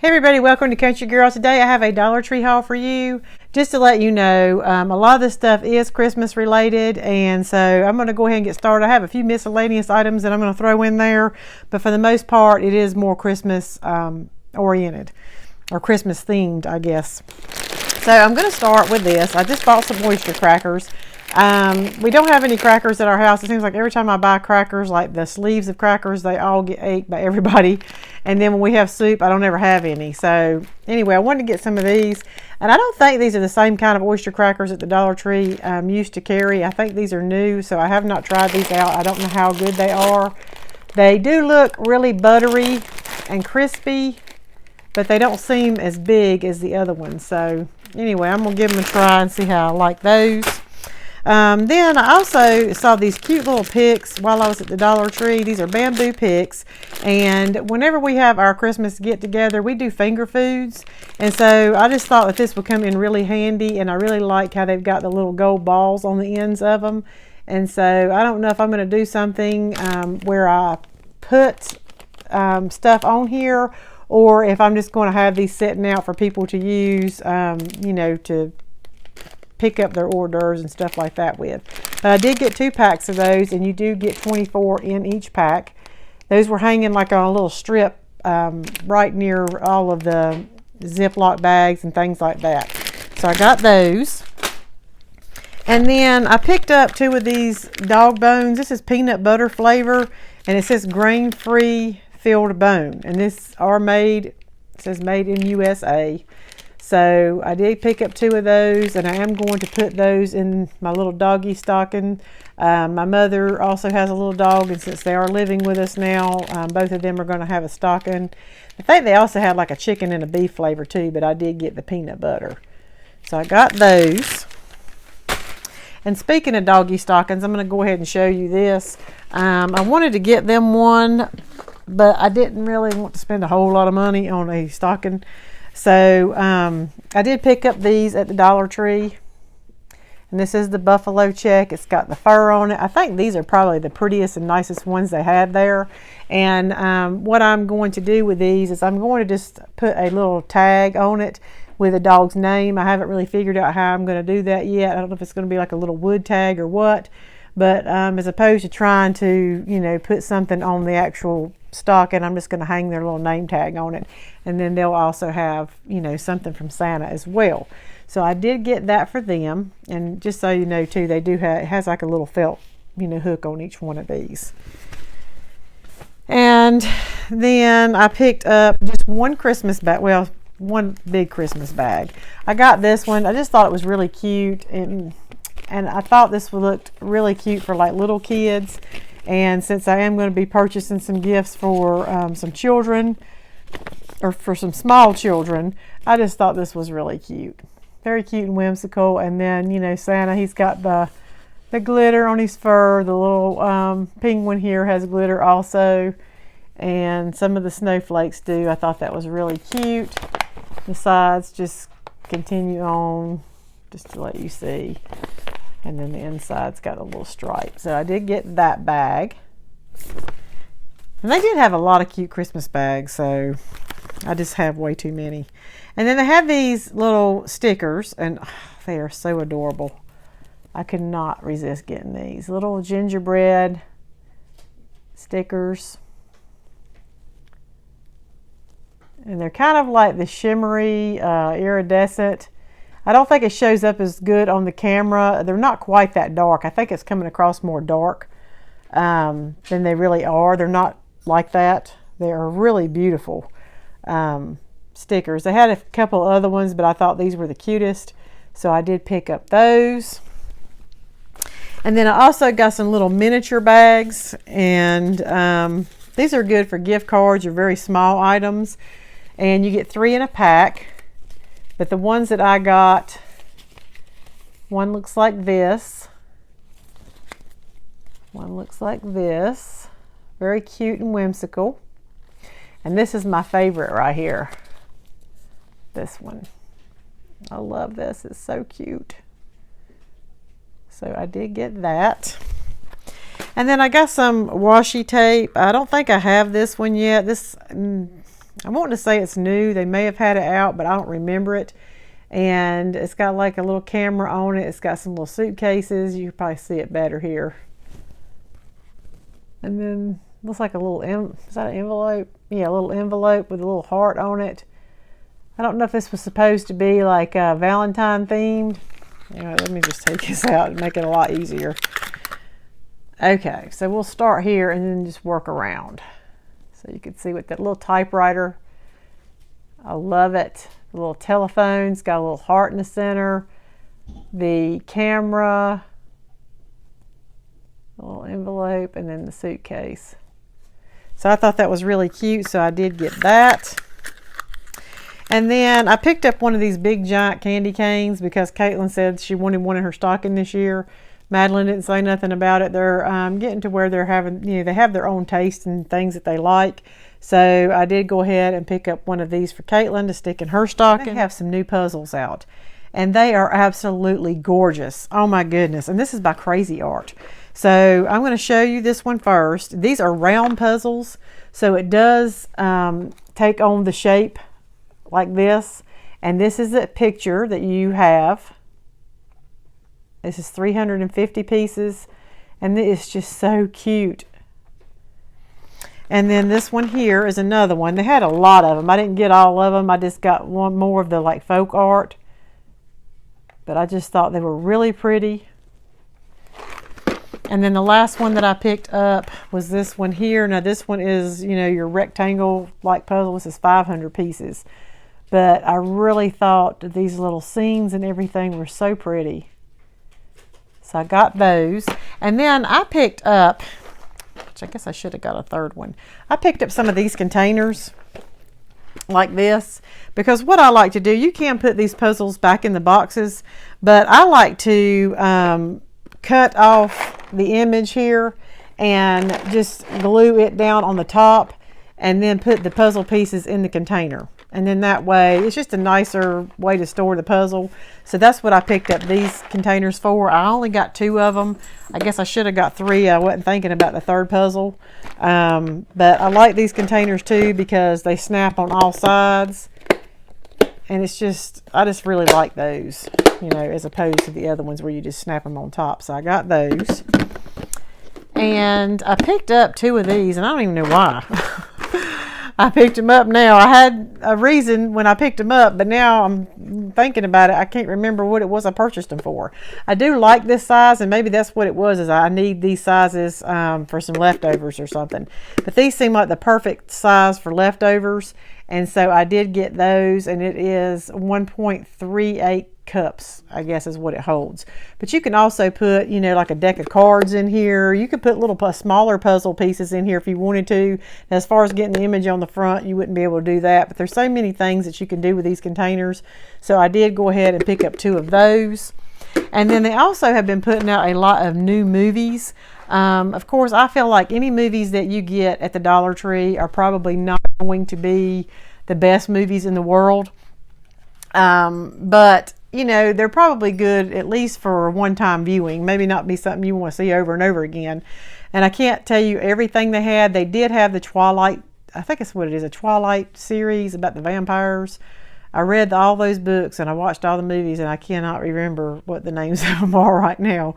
Hey everybody, welcome to Country Girl. Today I have a Dollar Tree haul for you. Just to let you know, a lot of this stuff is Christmas related, and so I'm going to go ahead and get started. I have a few miscellaneous items that I'm going to throw in there, but for the most part it is more Christmas oriented, or Christmas themed, I guess. So I'm going to start with this. I just bought some oyster crackers. We don't have any crackers at our house. It seems like every time I buy crackers, like the sleeves of crackers, they all get ate by everybody. And then when we have soup, I don't ever have any. So anyway, I wanted to get some of these. And I don't think these are the same kind of oyster crackers that the Dollar Tree used to carry. I think these are new, so I have not tried these out. I don't know how good they are. They do look really buttery and crispy, but they don't seem as big as the other ones. So anyway, I'm going to give them a try and see how I like those. Then I also saw these cute little picks while I was at the Dollar Tree. These are bamboo picks, and whenever we have our Christmas get together, we do finger foods, and so I just thought that this would come in really handy, and I really like how they've got the little gold balls on the ends of them. And so I don't know if I'm going to do something where I put stuff on here, or if I'm just going to have these sitting out for people to use, to pick up their hors d'oeuvres and stuff like that with. But I did get 2 packs of those, and you do get 24 in each pack. Those were hanging like on a little strip right near all of the Ziploc bags and things like that. So I got those. And then I picked up 2 of these dog bones. This is peanut butter flavor, and it says grain-free filled bone. And this are made, it says made in USA. So I did pick up 2 of those, and I am going to put those in my little doggy stocking. My mother also has a little dog, and since they are living with us now, both of them are going to have a stocking. I think they also had like a chicken and a beef flavor too, but I did get the peanut butter. So I got those. And speaking of doggy stockings, I'm going to go ahead and show you this. I wanted to get them one, but I didn't really want to spend a whole lot of money on a stocking. So I did pick up these at the Dollar Tree, and this is the buffalo check. It's got the fur on it. I think these are probably the prettiest and nicest ones they had there. And what I'm going to do with these is I'm going to just put a little tag on it with a dog's name. I haven't really figured out how I'm going to do that yet. I don't know if it's going to be like a little wood tag or what, but as opposed to trying to put something on the actual stocking, I'm just going to hang their little name tag on it, and then they'll also have something from Santa as well. So I did get that for them, and just so you know too, they do have, it has like a little felt hook on each one of these. And then I picked up just one Christmas bag, well, one big Christmas bag. I got this one. I just thought it was really cute, and I thought this would look really cute for like little kids. And since I am going to be purchasing some gifts for some children, or for some small children, I just thought this was really cute. Very cute and whimsical. And then, Santa, he's got the glitter on his fur. The little penguin here has glitter also. And some of the snowflakes do. I thought that was really cute. The sides just continue on, just to let you see. And then the inside's got a little stripe. So I did get that bag. And they did have a lot of cute Christmas bags, so I just have way too many. And then they have these little stickers, and they are so adorable. I could not resist getting these. Little gingerbread stickers. And they're kind of like the shimmery, iridescent. I don't think it shows up as good on the camera. They're not quite that dark. I think it's coming across more dark than they really are. They're not like that. They are really beautiful stickers. They had a couple other ones, but I thought these were the cutest, so I did pick up those. And then I also got some little miniature bags, and these are good for gift cards or very small items, and you get 3 in a pack. But the ones that I got, one looks like this. One looks like this. Very cute and whimsical. And this is my favorite right here. This one. I love this. It's so cute. So I did get that. And then I got some washi tape. I don't think I have this one yet. This I want to say it's new. They may have had it out, but I don't remember it. And it's got like a little camera on it. It's got some little suitcases. You can probably see it better here. And then looks like a little, is that an envelope? Yeah, a little envelope with a little heart on it. I don't know if this was supposed to be like Valentine themed. Anyway, let me just take this out and make it a lot easier. Okay, so we'll start here and then just work around. So you can see with that little typewriter. I love it. The little telephone's got a little heart in the center. The camera, a little envelope, and then the suitcase. So I thought that was really cute, so I did get that. And then I picked up one of these big giant candy canes because Caitlin said she wanted one in her stocking this year. Madeline didn't say nothing about it. They're getting to where they're having, you know, they have their own taste and things that they like. So I did go ahead and pick up one of these for Caitlin to stick in her stocking. They have some new puzzles out, and they are absolutely gorgeous. Oh my goodness. And this is by Crazy Art. So I'm going to show you this one first. These are round puzzles, so it does take on the shape like this. And this is a picture that you have. This is 350 pieces, and it's just so cute. And then this one here is another one. They had a lot of them. I didn't get all of them. I just got one more of the like folk art. But I just thought they were really pretty. And then the last one that I picked up was this one here. Now this one is, you know, your rectangle like puzzle. This is 500 pieces. But I really thought that these little scenes and everything were so pretty. So I got those. And then I picked up, which I guess I should have got a third one. I picked up some of these containers like this, because what I like to do, you can put these puzzles back in the boxes, but I like to cut off the image here and just glue it down on the top and then put the puzzle pieces in the container. And then that way, it's just a nicer way to store the puzzle. So that's what I picked up these containers for. I only got 2 of them. I guess I should have got 3. I wasn't thinking about the third puzzle. But I like these containers too because they snap on all sides. And it's just, I just really like those, you know, as opposed to the other ones where you just snap them on top. So I got those. And I picked up 2 of these, and I don't even know why. I picked them up now. I had a reason when I picked them up, but now I'm thinking about it. I can't remember what it was I purchased them for. I do like this size, and maybe that's what it was, is I need these sizes for some leftovers or something. But these seem like the perfect size for leftovers, and so I did get those, and it is 1.38 cups, I guess is what it holds. But you can also put, you know, like a deck of cards in here. You could put little smaller puzzle pieces in here if you wanted to. Now, as far as getting the image on the front, you wouldn't be able to do that, but there's so many things that you can do with these containers. So I did go ahead and pick up 2 of those. And then they also have been putting out a lot of new movies. Of course, I feel like any movies that you get at the Dollar Tree are probably not going to be the best movies in the world. But you know, they're probably good at least for a one-time viewing. Maybe not be something you want to see over and over again. And I can't tell you everything they had. They did have the Twilight, I think it's what it is, a Twilight series about the vampires. I read all those books and I watched all the movies, and I cannot remember what the names of them are right now.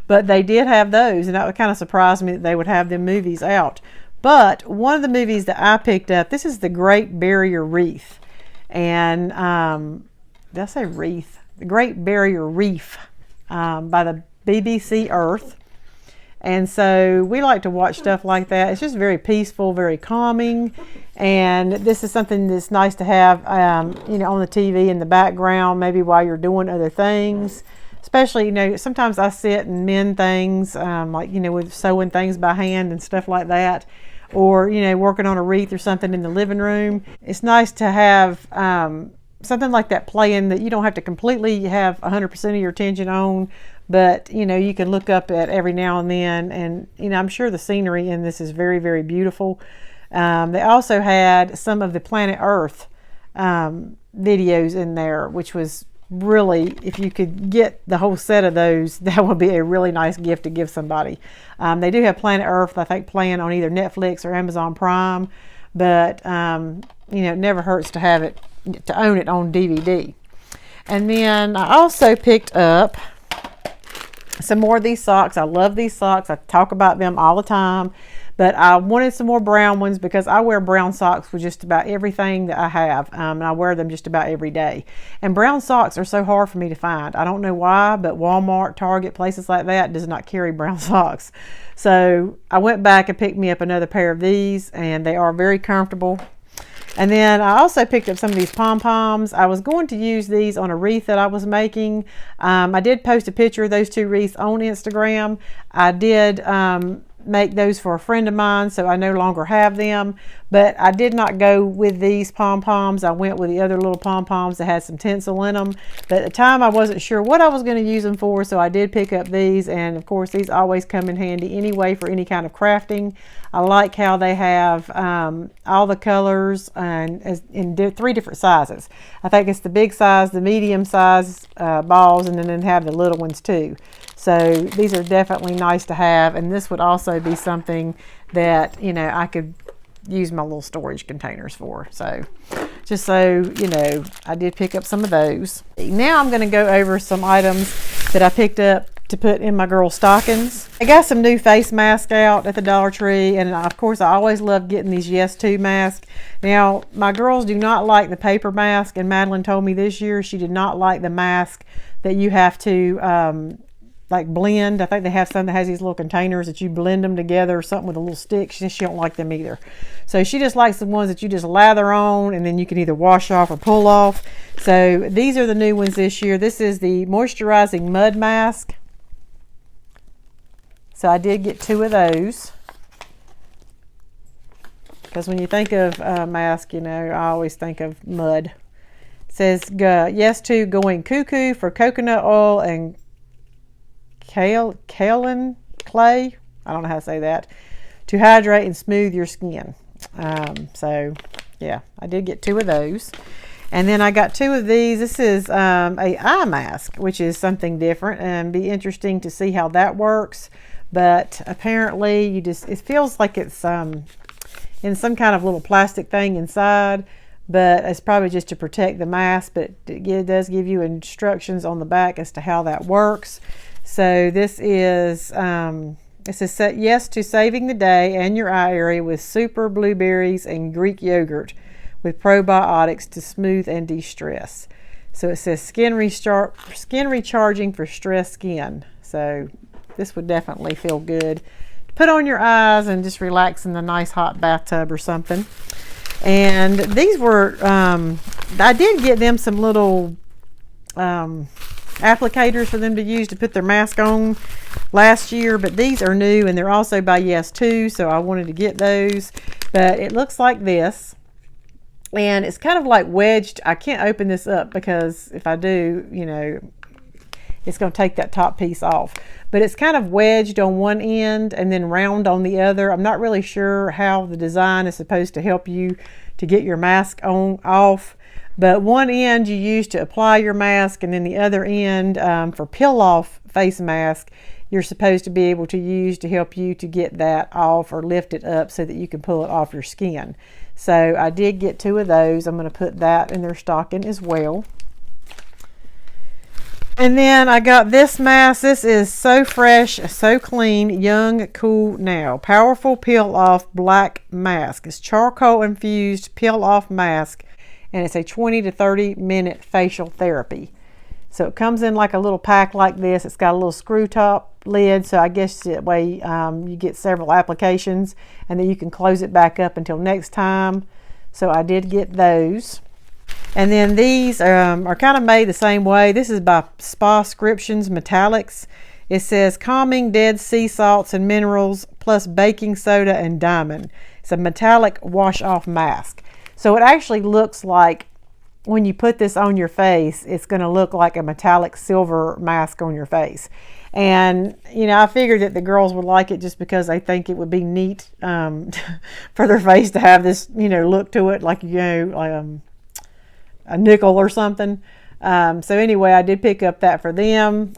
But they did have those, and that would kind of surprise me that they would have them movies out. But one of the movies that I picked up, this is The Great Barrier Reef. And did I say wreath? The Great Barrier Reef by the BBC Earth. And so we like to watch stuff like that. It's just very peaceful, very calming. And this is something that's nice to have, you know, on the TV in the background, maybe while you're doing other things. Especially, you know, sometimes I sit and mend things, like, you know, with sewing things by hand and stuff like that. Or, you know, working on a wreath or something in the living room. It's nice to have something like that playing that you don't have to completely have 100% of your attention on, but you know, you can look up at every now and then, and you know, I'm sure the scenery in this is very, very beautiful. They also had some of the Planet Earth videos in there, which was really, if you could get the whole set of those, that would be a really nice gift to give somebody. They do have Planet Earth, I think, playing on either Netflix or Amazon Prime. but you know, it never hurts to have it, to own it on DVD. And then I also picked up some more of these socks. I love these socks. I talk about them all the time, but I wanted some more brown ones because I wear brown socks with just about everything that I have, and I wear them just about every day. And brown socks are so hard for me to find. I don't know why, but Walmart, Target, places like that does not carry brown socks. So I went back and picked me up another pair of these, and they are very comfortable. And then I also picked up some of these pom-poms. I was going to use these on a wreath that I was making. I did post a picture of those two wreaths on Instagram. I did make those for a friend of mine, so I no longer have them. But I did not go with these pom-poms. I went with the other little pom-poms that had some tinsel in them. But at the time I wasn't sure what I was going to use them for, so I did pick up these. And of course these always come in handy anyway for any kind of crafting. I like how they have all the colors and in 3 different sizes. I think it's the big size, the medium size balls, and then have the little ones too. So these are definitely nice to have, and this would also be something that, you know, I could use my little storage containers for. So just so you know, I did pick up some of those. Now I'm going to go over some items that I picked up to put in my girl stockings. I got some new face masks out at the Dollar Tree, and of course I always love getting these Yes To masks. Now my girls do not like the paper mask, and Madeline told me this year she did not like the mask that you have to like blend. I think they have some that has these little containers that you blend them together or something with a little stick. She don't like them either. So she just likes the ones that you just lather on and then you can either wash off or pull off. So these are the new ones this year. This is the moisturizing mud mask. So I did get 2 of those. Because when you think of mask, you know, I always think of mud. It says Yes To going cuckoo for coconut oil and kaolin clay, I don't know how to say that, to hydrate and smooth your skin. So yeah, I did get 2 of those. And then I got 2 of these. This is a eye mask, which is something different, and be interesting to see how that works. But apparently it feels like it's in some kind of little plastic thing inside, but it's probably just to protect the mask, but it does give you instructions on the back as to how that works. So this is, it says yes to saving the day and your eye area with super blueberries and Greek yogurt with probiotics to smooth and de-stress. So it says skin recharging for stressed skin. So this would definitely feel good to put on your eyes and just relax in the nice hot bathtub or something. And these were, I did get them some little applicators for them to use to put their mask on last year, but these are new and they're also by Yes To, so I wanted to get those. But it looks like this, and it's kind of like wedged. I can't open this up because if I do, you know, it's going to take that top piece off, but it's kind of wedged on one end and then round on the other. I'm not really sure how the design is supposed to help you to get your mask off. But one end you use to apply your mask, and then the other end for peel off face mask, you're supposed to be able to use to help you to get that off or lift it up so that you can pull it off your skin. So I did get 2 of those. I'm going to put that in their stocking as well. And then I got this mask. This is So Fresh, So Clean, Young, Cool Now. Powerful Peel Off Black Mask. It's charcoal infused peel off mask, and it's a 20 to 30 minute facial therapy. So it comes in like a little pack like this. It's got a little screw top lid, so I guess that way you get several applications, and then you can close it back up until next time. So I did get those. And then these are kind of made the same way. This is by Spascriptions Metallics. It says calming dead sea salts and minerals plus baking soda and diamond. It's a metallic wash off mask. So it actually looks like when you put this on your face, it's going to look like a metallic silver mask on your face. And, you know, I figured that the girls would like it just because they think it would be neat for their face to have this, you know, look to it, like, you know, a nickel or something. So anyway, I did pick up that for them.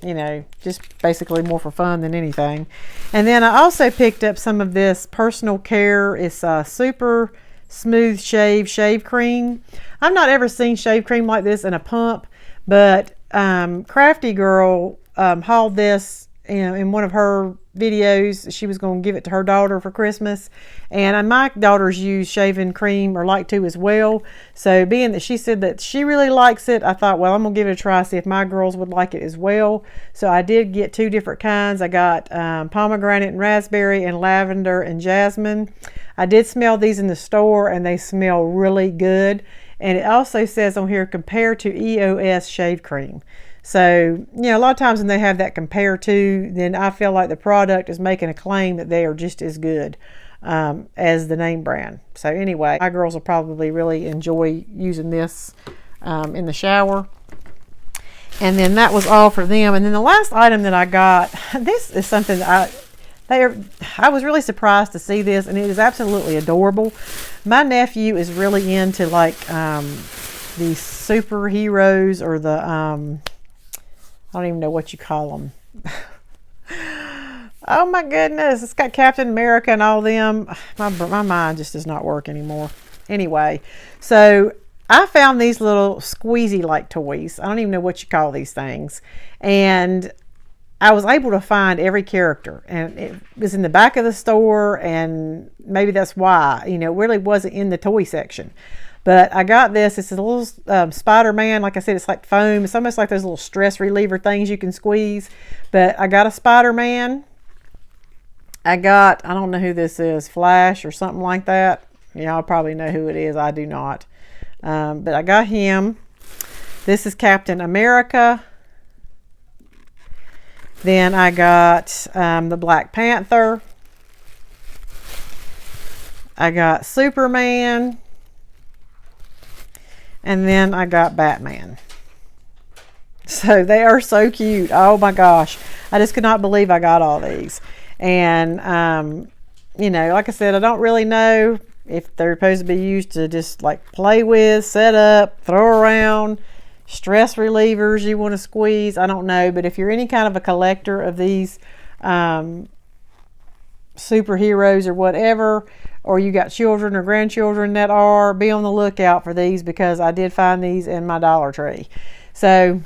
you know, just basically more for fun than anything. And then I also picked up some of this Personal Care. It's super smooth shave cream. I've not ever seen shave cream like this in a pump, but Crafty Girl hauled this in one of her videos. She was going to give it to her daughter for Christmas, and my daughters use shaving cream, or like to as well. So being that she said that she really likes it, I thought, well, I'm gonna give it a try, see if my girls would like it as well. So I did get 2 different kinds. I got pomegranate and raspberry, and lavender and jasmine. I did smell these in the store, and they smell really good. And it also says on here, compare to EOS shave cream. So, you know, a lot of times when they have that compare to, then I feel like the product is making a claim that they are just as good as the name brand. So anyway, my girls will probably really enjoy using this in the shower. And then that was all for them. And then the last item that I got, this is something that I was really surprised to see this, and it is absolutely adorable. My nephew is really into like the superheroes, or the I don't even know what you call them. Oh my goodness, it's got Captain America and all them. My mind just does not work anymore. Anyway, so I found these little squeezy like toys. I don't even know what you call these things. And I was able to find every character, and it was in the back of the store, and maybe that's why, you know, it really wasn't in the toy section. But I got this. It's a little Spider-Man. Like I said, it's like foam. It's almost like those little stress reliever things you can squeeze. But I got a Spider-Man. I don't know who this is, Flash or something like that. Y'all probably know who it is. I do not. But I got him. This is Captain America. Then I got the Black Panther. I got Superman. And then I got Batman. So they are so cute. Oh my gosh. I just could not believe I got all these. And, you know, like I said, I don't really know if they're supposed to be used to just like play with, set up, throw around, stress relievers you want to squeeze. I don't know. But if you're any kind of a collector of these superheroes or whatever, or you got children or grandchildren that are, be on the lookout for these, because I did find these in my Dollar Tree. So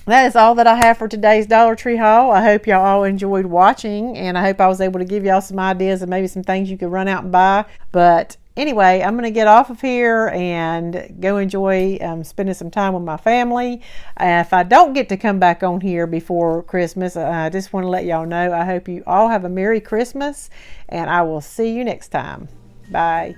that is all that I have for today's Dollar Tree haul. I hope y'all all enjoyed watching, and I hope I was able to give y'all some ideas and maybe some things you could run out and buy. But anyway, I'm going to get off of here and go enjoy spending some time with my family. If I don't get to come back on here before Christmas, I just want to let y'all know I hope you all have a Merry Christmas, and I will see you next time. Bye.